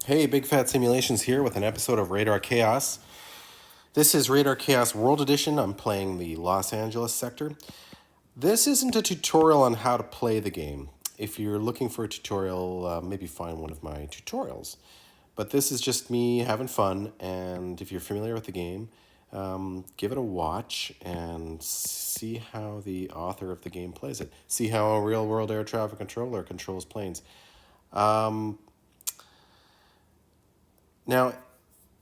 Hey, Big Fat Simulations here with an episode of Radar Chaos. This is Radar Chaos World Edition. I'm playing the Los Angeles sector. This isn't a tutorial on how to play the game. If you're looking for a tutorial, maybe find one of my tutorials. But this is just me having fun, and if you're familiar with the game, give it a watch and see how the author of the game plays it. See how a real-world air traffic controller controls planes. Now,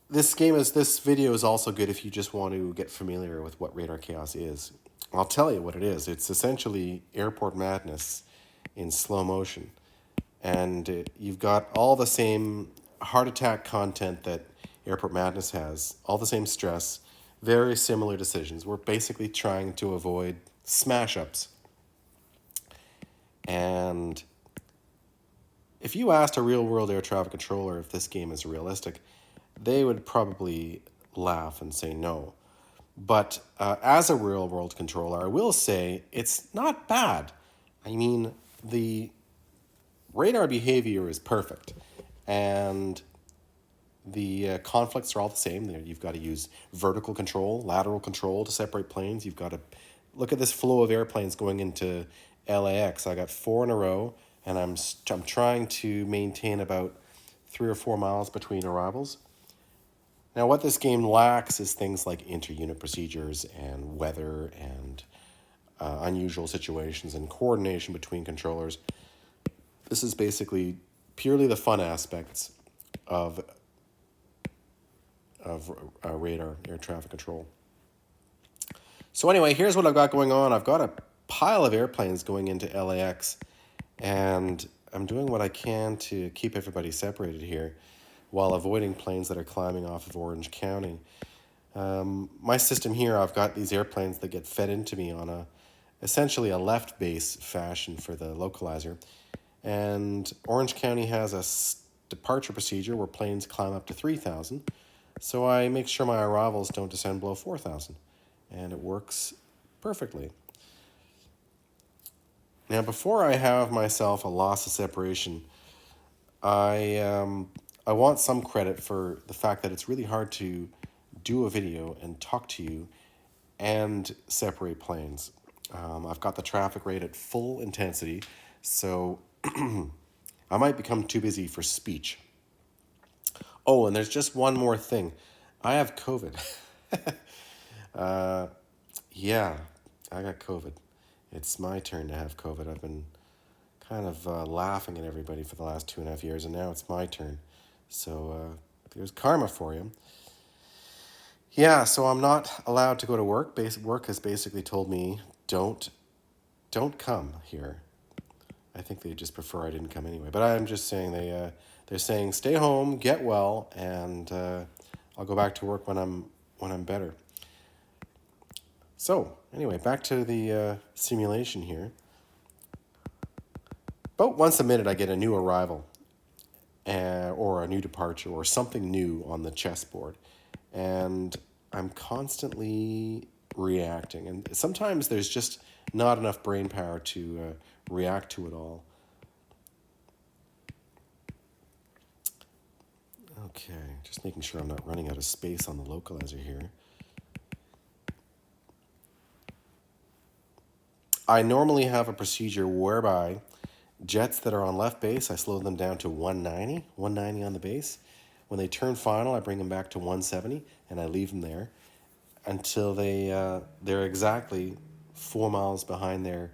this video is also good if you just want to get familiar with what Radar Chaos is. I'll tell you what it is. It's essentially airport madness in slow motion. And you've got all the same heart attack content that Airport Madness has, all the same stress, very similar decisions. We're basically trying to avoid smash ups. And if you asked a real world air traffic controller if this game is realistic, they would probably laugh and say no. But as a real world controller, I will say it's not bad. I mean, the radar behavior is perfect, and the conflicts are all the same. You've got to use vertical control, lateral control to separate planes. You've got to look at this flow of airplanes going into LAX. I got 4 in a row, and I'm trying to maintain about 3 or 4 miles between arrivals. Now, what this game lacks is things like inter-unit procedures and weather and unusual situations and coordination between controllers. This is basically purely the fun aspects of radar air traffic control. So anyway, here's what I've got going on. I've got a pile of airplanes going into LAX, and I'm doing what I can to keep everybody separated here while avoiding planes that are climbing off of Orange County. My system here, I've got these airplanes that get fed into me on essentially a left base fashion for the localizer. And Orange County has a departure procedure where planes climb up to 3,000. So I make sure my arrivals don't descend below 4,000. And it works perfectly. Now, before I have myself a loss of separation, I want some credit for the fact that it's really hard to do a video and talk to you and separate planes. I've got the traffic rate at full intensity, so I might become too busy for speech. Oh, and there's just one more thing. I have COVID. Yeah, I got COVID. It's my turn to have COVID. I've been kind of laughing at everybody for the last 2.5 years, and now it's my turn. So there's karma for you. Yeah, so I'm not allowed to go to work. Work has basically told me, don't come here. I think they just prefer I didn't come anyway. But I'm just saying they're saying stay home, get well, and I'll go back to work when I'm better. So anyway, back to the simulation here. About once a minute, I get a new arrival, or a new departure, or something new on the chessboard, and I'm constantly reacting. And sometimes there's just not enough brain power to react to it all. Okay, just making sure I'm not running out of space on the localizer here. I normally have a procedure whereby jets that are on left base, I slow them down to 190 on the base. When they turn final, I bring them back to 170, and I leave them there until they're exactly 4 miles behind their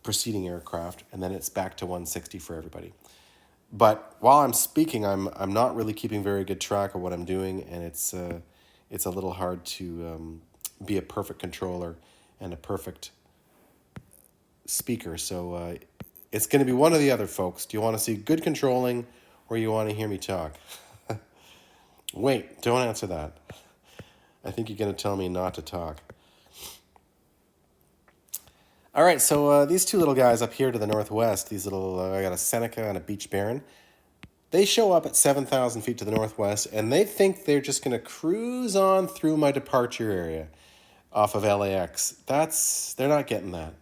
preceding aircraft, and then it's back to 160 for everybody. But while I'm speaking, I'm not really keeping very good track of what I'm doing, and it's a little hard to be a perfect controller and a perfect speaker. So it's going to be one or the other, folks. Do you want to see good controlling, or you want to hear me talk? Wait, don't answer that. I think you're going to tell me not to talk. All right, so these two little guys up here to the northwest, these little, I got a Seneca and a Beach Baron. They show up at 7,000 feet to the northwest, and they think they're just going to cruise on through my departure area off of LAX. They're not getting that.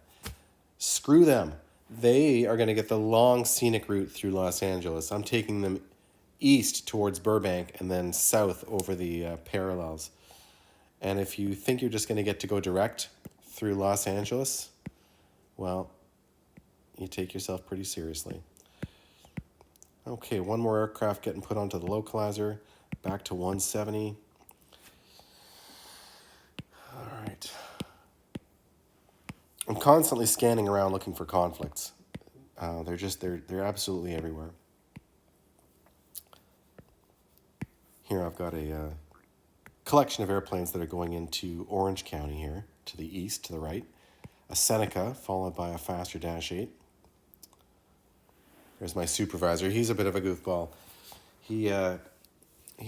Screw them. They are going to get the long scenic route through Los Angeles. I'm taking them east towards Burbank and then south over the parallels. And if you think you're just going to get to go direct through Los Angeles, well, you take yourself pretty seriously. Okay, one more aircraft getting put onto the localizer. Back to 170. All right. I'm constantly scanning around looking for conflicts. They're absolutely everywhere. Here I've got a collection of airplanes that are going into Orange County here, to the east, to the right. A Seneca, followed by a faster Dash 8. There's my supervisor. He's a bit of a goofball. He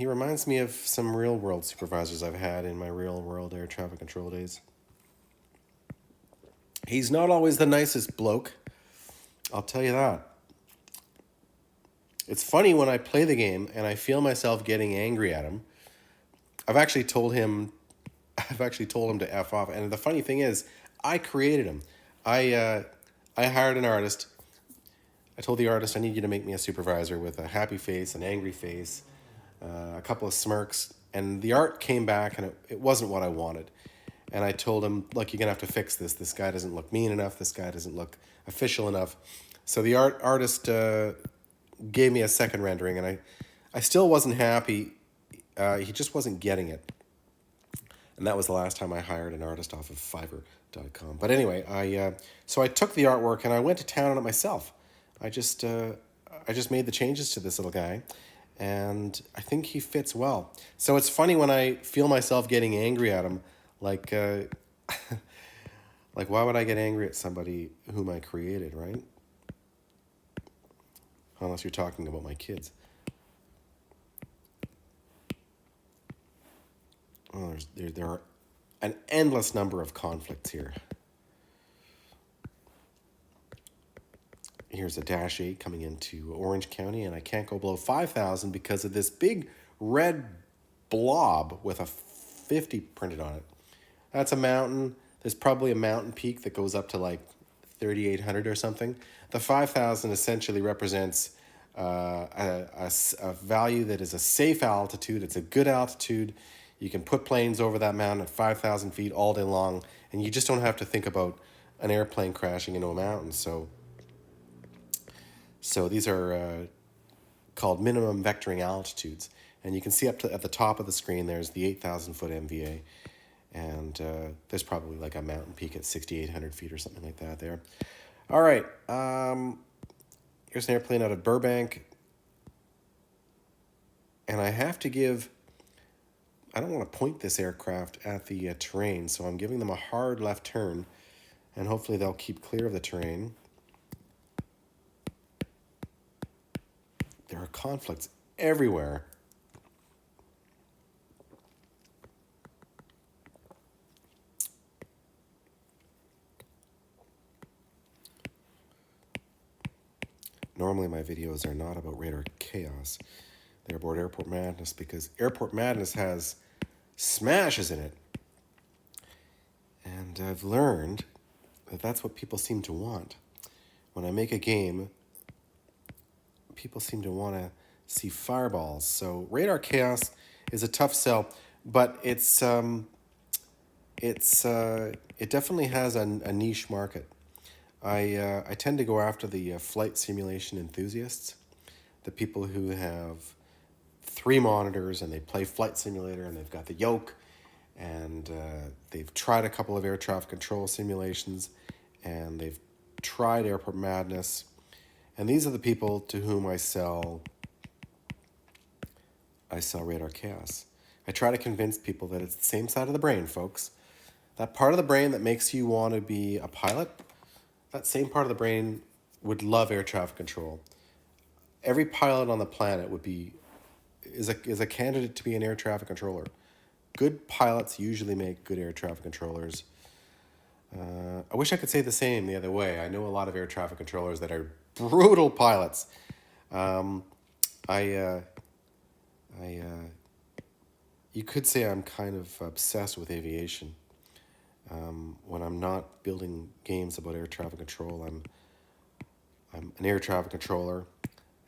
reminds me of some real-world supervisors I've had in my real-world air traffic control days. He's not always the nicest bloke, I'll tell you that. It's funny when I play the game and I feel myself getting angry at him. I've actually told him to F off. And the funny thing is, I created him. I hired an artist. I told the artist, I need you to make me a supervisor with a happy face, an angry face, a couple of smirks. And the art came back and it wasn't what I wanted. And I told him, look, you're going to have to fix this. This guy doesn't look mean enough. This guy doesn't look official enough. So the artist gave me a second rendering, and I still wasn't happy. He just wasn't getting it. And that was the last time I hired an artist off of Fiverr.com. But anyway, so I took the artwork and I went to town on it myself. I just made the changes to this little guy, and I think he fits well. So it's funny when I feel myself getting angry at him, like like why would I get angry at somebody whom I created, right? Unless you're talking about my kids. Oh, there are an endless number of conflicts here. Here's a Dash 8 coming into Orange County, and I can't go below 5,000 because of this big red blob with a 50 printed on it. That's a mountain. There's probably a mountain peak that goes up to like 3,800 or something. The 5,000 essentially represents a value that is a safe altitude. It's a good altitude. You can put planes over that mountain at 5,000 feet all day long, and you just don't have to think about an airplane crashing into a mountain. So these are called minimum vectoring altitudes. And you can see at the top of the screen, there's the 8,000 foot MVA. And there's probably like a mountain peak at 6,800 feet or something like that there. All right. Here's an airplane out of Burbank. And I have to give... I don't want to point this aircraft at the terrain, so I'm giving them a hard left turn. And hopefully they'll keep clear of the terrain. There are conflicts everywhere. Normally my videos are not about radar chaos. They're about airport madness, because airport madness has smashes in it. And I've learned that that's what people seem to want. When I make a game, people seem to want to see fireballs. So radar chaos is a tough sell, but it definitely has a niche market. I tend to go after the flight simulation enthusiasts, the people who have 3 monitors and they play flight simulator and they've got the yoke, and they've tried a couple of air traffic control simulations, and they've tried airport madness. And these are the people to whom I sell radar chaos. I try to convince people that it's the same side of the brain, folks. That part of the brain that makes you want to be a pilot, that same part of the brain would love air traffic control. Every pilot on the planet is a candidate to be an air traffic controller. Good pilots usually make good air traffic controllers. I wish I could say the same the other way. I know a lot of air traffic controllers that are brutal pilots. You could say I'm kind of obsessed with aviation. When I'm not building games about air traffic control, I'm an air traffic controller,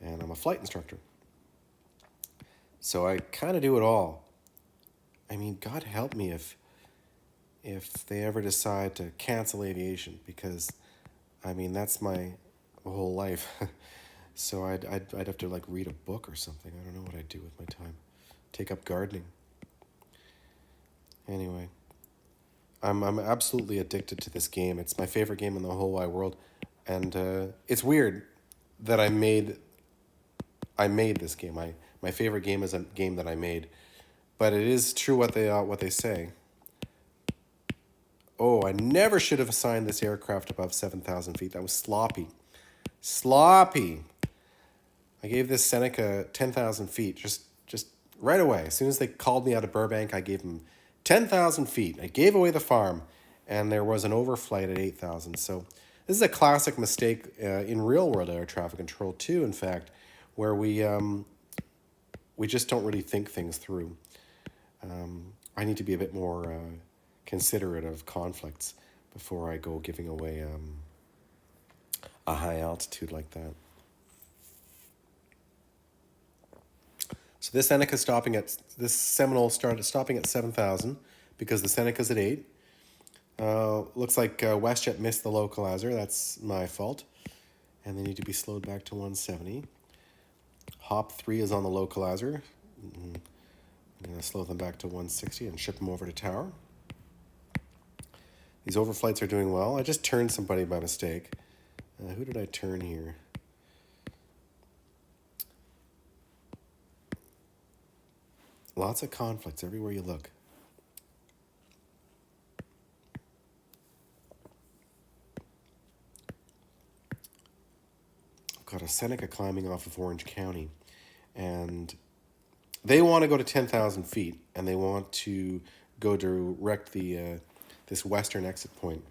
and I'm a flight instructor. So I kind of do it all. I mean, God help me if they ever decide to cancel aviation, because I mean that's my whole life. So I'd have to like read a book or something. I don't know what I'd do with my time. Take up gardening. Anyway, I'm absolutely addicted to this game. It's my favorite game in the whole wide world, and it's weird that I made this game. My favorite game is a game that I made, but it is true what they say. Oh, I never should have assigned this aircraft above 7,000 feet. That was sloppy. Sloppy. I gave this Seneca 10,000 feet just right away. As soon as they called me out of Burbank, I gave them 10,000 feet. I gave away the farm, and there was an overflight at 8,000. So this is a classic mistake in real world air traffic control too, in fact, where we just don't really think things through. I need to be a bit more considerate of conflicts before I go giving away a high altitude like that. So this Seneca this Seminole started stopping at 7,000 because the Seneca's at 8. Looks like WestJet missed the localizer. That's my fault. And they need to be slowed back to 170. Hop 3 is on the localizer. I'm going to slow them back to 160 and ship them over to tower. These overflights are doing well. I just turned somebody by mistake. Who did I turn here? Lots of conflicts everywhere you look. I've got a Seneca climbing off of Orange County, and they want to go to 10,000 feet, and they want to go direct this western exit point.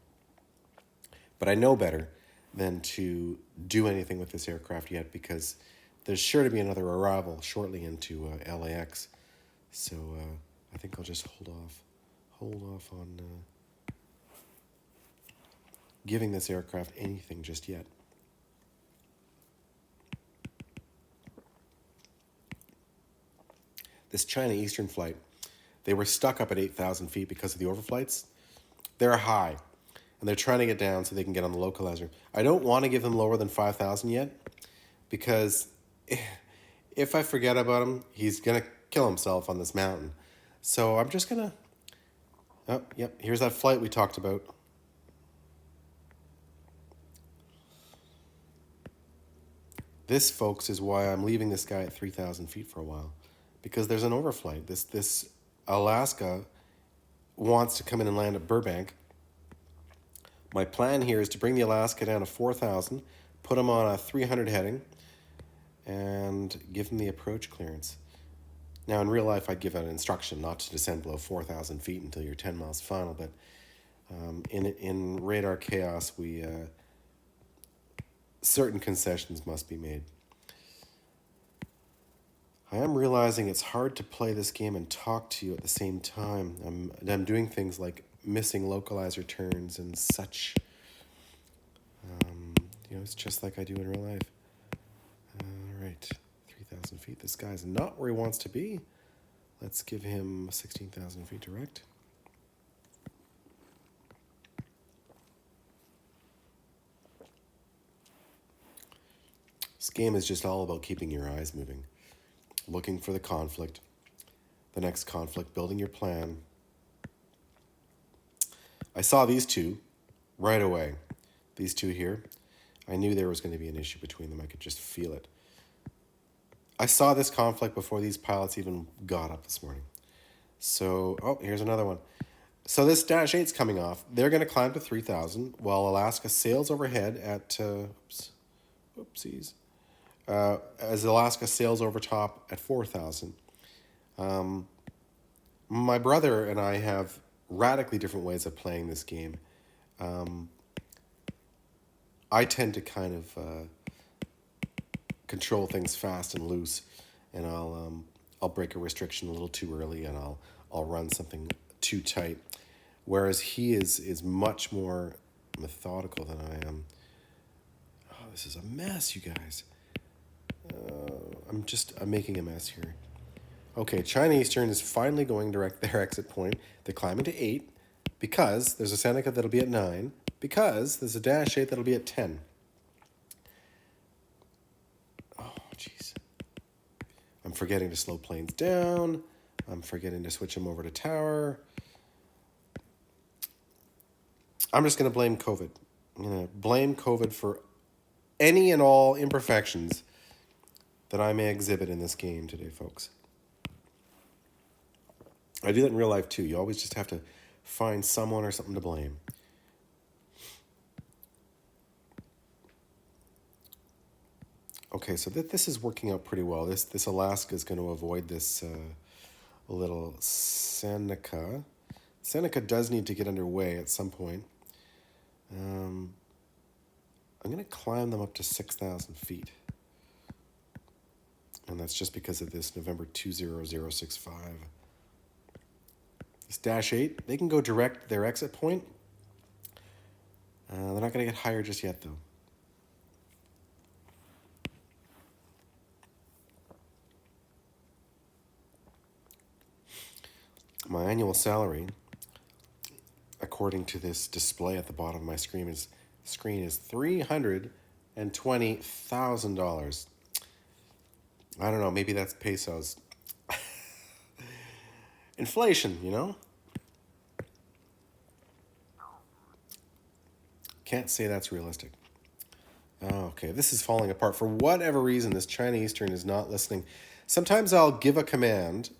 But I know better than to do anything with this aircraft yet, because there's sure to be another arrival shortly into LAX. So I think I'll just hold off on giving this aircraft anything just yet. This China Eastern flight, they were stuck up at 8,000 feet because of the overflights. They're high, and they're trying to get down so they can get on the localizer. I don't want to give them lower than 5,000 yet, because if I forget about him, he's going to kill himself on this mountain. So I'm just going to... Oh, yep, here's that flight we talked about. This, folks, is why I'm leaving this guy at 3,000 feet for a while, because there's an overflight. This Alaska wants to come in and land at Burbank. My plan here is to bring the Alaska down to 4,000, put him on a 300 heading, and give him the approach clearance. Now, in real life, I'd give an instruction not to descend below 4,000 feet until you're 10 miles final, but in radar chaos, certain concessions must be made. I am realizing it's hard to play this game and talk to you at the same time. I'm doing things like missing localizer turns and such. It's just like I do in real life. All right, 3,000 feet. This guy's not where he wants to be. Let's give him 16,000 feet direct. This game is just all about keeping your eyes moving, looking for the conflict, the next conflict, building your plan. I saw these two right away. These two here. I knew there was going to be an issue between them. I could just feel it. I saw this conflict before these pilots even got up this morning. So, here's another one. So this Dash 8's coming off. They're going to climb to 3,000 while Alaska sails overhead at... as Alaska sails over top at 4,000. My brother and I have radically different ways of playing this game. I tend to kind of control things fast and loose, and I'll break a restriction a little too early, and I'll run something too tight. Whereas he is much more methodical than I am. Oh, this is a mess, you guys. I'm making a mess here. Okay, China Eastern is finally going direct their exit point. They're climbing to 8 because there's a Seneca that'll be at 9, because there's a Dash 8 that'll be at 10. Oh, jeez. I'm forgetting to slow planes down. I'm forgetting to switch them over to tower. I'm just going to blame COVID. I'm going to blame COVID for any and all imperfections that I may exhibit in this game today, folks. I do that in real life too. You always just have to find someone or something to blame. Okay, so this is working out pretty well. This Alaska is going to avoid this little Seneca. Seneca does need to get underway at some point. I'm going to climb them up to 6,000 feet. And that's just because of this November 20065. This Dash 8, they can go direct their exit point. They're not going to get higher just yet, though. My annual salary, according to this display at the bottom of my screen, is $320,000. I don't know, maybe that's pesos. Inflation, you know? Can't say that's realistic. Okay, this is falling apart. For whatever reason, this China Eastern is not listening. Sometimes I'll give a command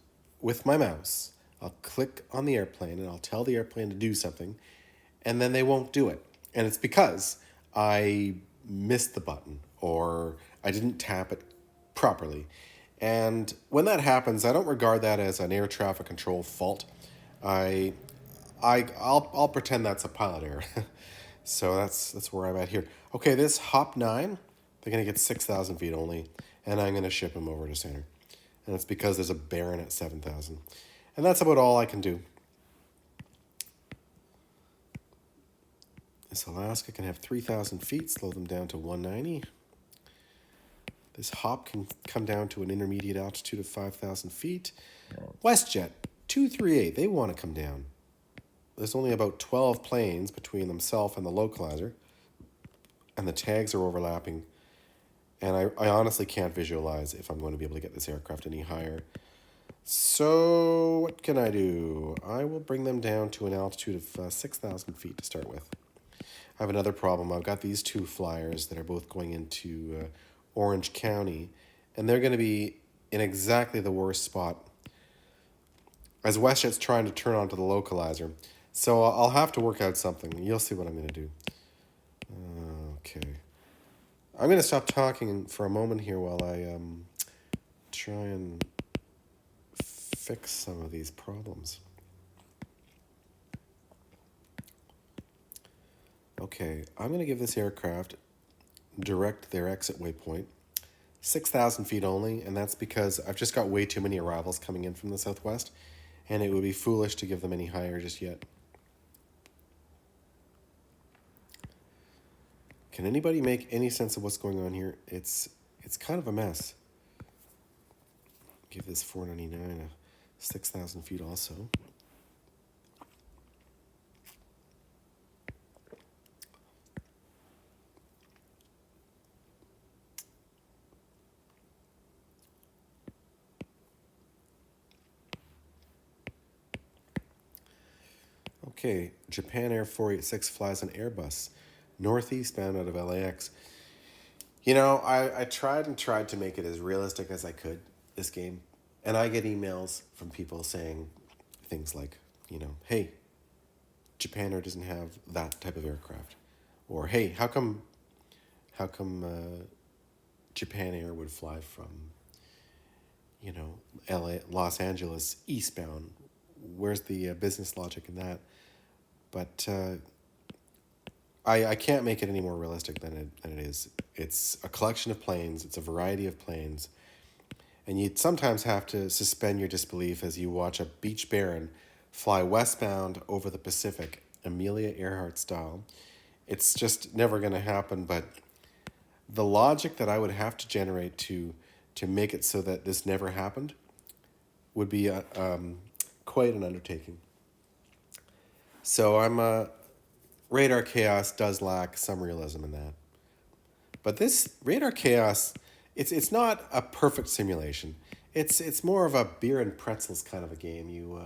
with my mouse. I'll click on the airplane and I'll tell the airplane to do something, and then they won't do it. And it's because I missed the button or I didn't tap it properly. And when that happens, I don't regard that as an air traffic control fault. I'll pretend that's a pilot error. So that's where I'm at here. Okay, this Hop 9, they're going to get 6,000 feet only, and I'm going to ship them over to center. And it's because there's a Baron at 7,000. And that's about all I can do. This Alaska can have 3,000 feet, slow them down to 190. This Hop can come down to an intermediate altitude of 5,000 feet. WestJet, 238, they want to come down. There's only about 12 planes between themselves and the localizer, and the tags are overlapping. And I honestly can't visualize if I'm going to be able to get this aircraft any higher. So what can I do? I will bring them down to an altitude of 6,000 feet to start with. I have another problem. I've got these two flyers that are both going into Orange County, and they're going to be in exactly the worst spot as WestJet's trying to turn onto the localizer. So I'll have to work out something. You'll see what I'm going to do. Okay. I'm going to stop talking for a moment here while I try and fix some of these problems. Okay, I'm going to give this aircraft direct their exit waypoint, 6,000 feet only, and that's because I've just got way too many arrivals coming in from the southwest, and it would be foolish to give them any higher just yet. Can anybody make any sense of what's going on here? It's kind of a mess. Give this 499 a 6,000 feet also. Okay, Japan Air 486 flies an Airbus, northeast bound out of LAX. You know, I tried to make it as realistic as I could, this game. And I get emails from people saying things like, you know, hey, Japan Air doesn't have that type of aircraft. Or, hey, how come Japan Air would fly from, you know, Los Angeles eastbound? Where's the business logic in that? But I can't make it any more realistic than it is. It's a collection of planes. It's a variety of planes. And you'd sometimes have to suspend your disbelief as you watch a Beach Baron fly westbound over the Pacific, Amelia Earhart style. It's just never going to happen, but the logic that I would have to generate to make it so that this never happened would be quite an undertaking. So Radar Chaos does lack some realism in that. But this Radar Chaos, it's not a perfect simulation. It's more of a beer and pretzels kind of a game. You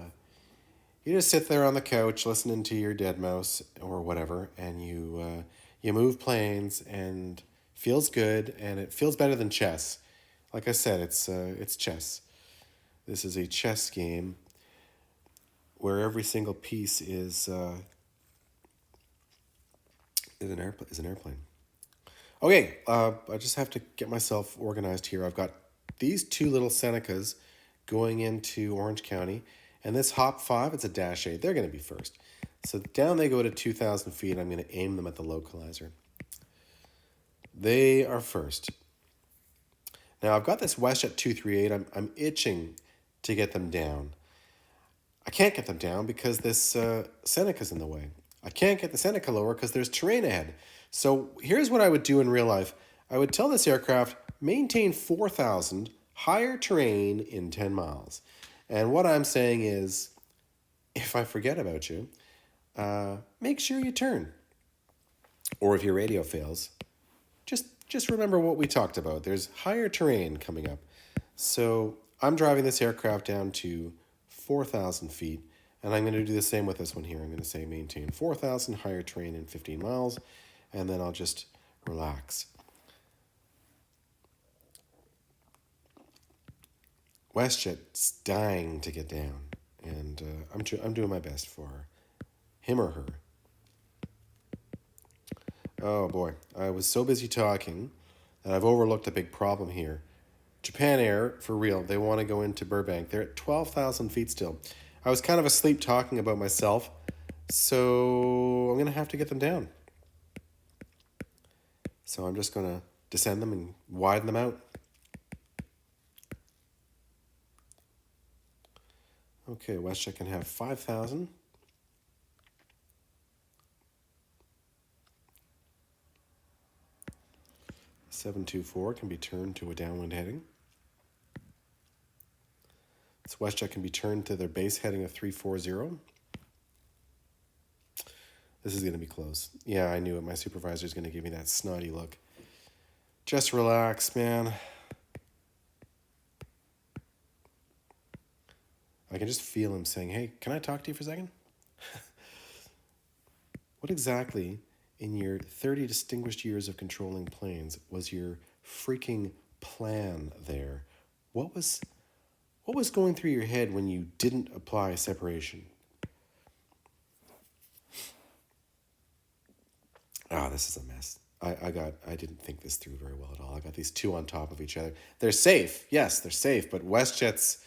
just sit there on the couch listening to your dead mouse or whatever, and you move planes, and feels good, and it feels better than chess. Like I said, it's chess. This is a chess game where every single piece is an airplane. Okay, I just have to get myself organized here. I've got these two little Senecas going into Orange County, and this Hop 5, it's a Dash 8. They're going to be first. So down they go to 2,000 feet. I'm going to aim them at the localizer. They are first. Now, I've got this WestJet 238. I'm itching to get them down. I can't get them down because this Seneca's in the way. I can't get the Seneca lower because there's terrain ahead. So here's what I would do in real life. I would tell this aircraft, maintain 4,000, higher terrain in 10 miles. And what I'm saying is, if I forget about you, make sure you turn. Or if your radio fails, just remember what we talked about. There's higher terrain coming up. So I'm driving this aircraft down to 4,000 feet, and I'm going to do the same with this one here. I'm going to say maintain 4,000, higher terrain in 15 miles, and then I'll just relax. WestJet's dying to get down, and I'm doing my best for him or her. Oh boy, I was so busy talking that I've overlooked a big problem here. Japan Air, for real, they want to go into Burbank. They're at 12,000 feet still. I was kind of asleep talking about myself, so I'm going to have to get them down. So I'm just going to descend them and widen them out. Okay, WestJet can have 5,000. .724 can be turned to a downwind heading. This WestJet can be turned to their base heading of 340. This is going to be close. Yeah, I knew it. My supervisor is going to give me that snotty look. Just relax, man. I can just feel him saying, hey, can I talk to you for a second? What exactly in your 30 distinguished years of controlling planes was your freaking plan there? What was going through your head when you didn't apply separation? This is a mess. I didn't think this through very well at all. I got these two on top of each other. They're safe. Yes, they're safe, but WestJets,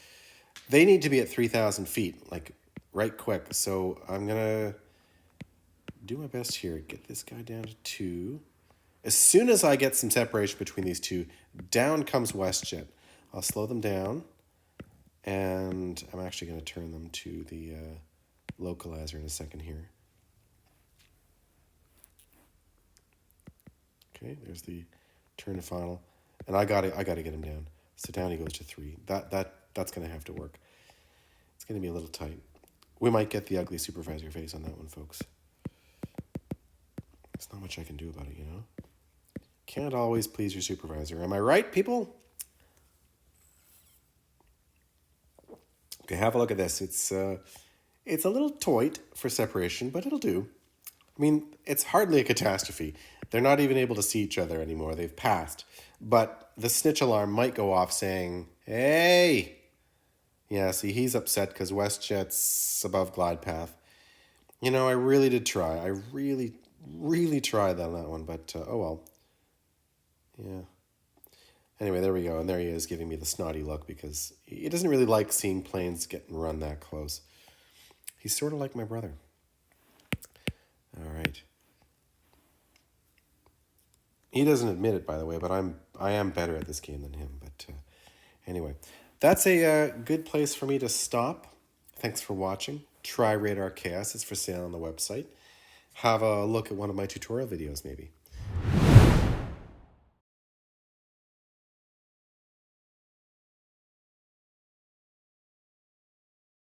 they need to be at 3,000 feet, like right quick. So I'm going to do my best here. Get this guy down to 2. As soon as I get some separation between these two, down comes WestJet. I'll slow them down, and I'm actually going to turn them to the localizer in a second here. Okay, there's the turn to final, and I got to get him down. So down he goes to 3. That's going to have to work. It's going to be a little tight. We might get the ugly supervisor face on that one, folks. There's not much I can do about it, you know? Can't always please your supervisor. Am I right, people? Okay, have a look at this. It's a little tight for separation, but it'll do. I mean, it's hardly a catastrophe. They're not even able to see each other anymore. They've passed. But the snitch alarm might go off saying, hey! Yeah, see, he's upset because WestJet's above glide path. You know, I really did try. I really tried on that one, but oh well. Yeah. Anyway, there we go. And there he is giving me the snotty look because he doesn't really like seeing planes getting run that close. He's sort of like my brother. All right. He doesn't admit it, by the way, but I am better at this game than him. But anyway, that's a good place for me to stop. Thanks for watching. Try Radar Chaos. It's for sale on the website. Have a look at one of my tutorial videos, maybe.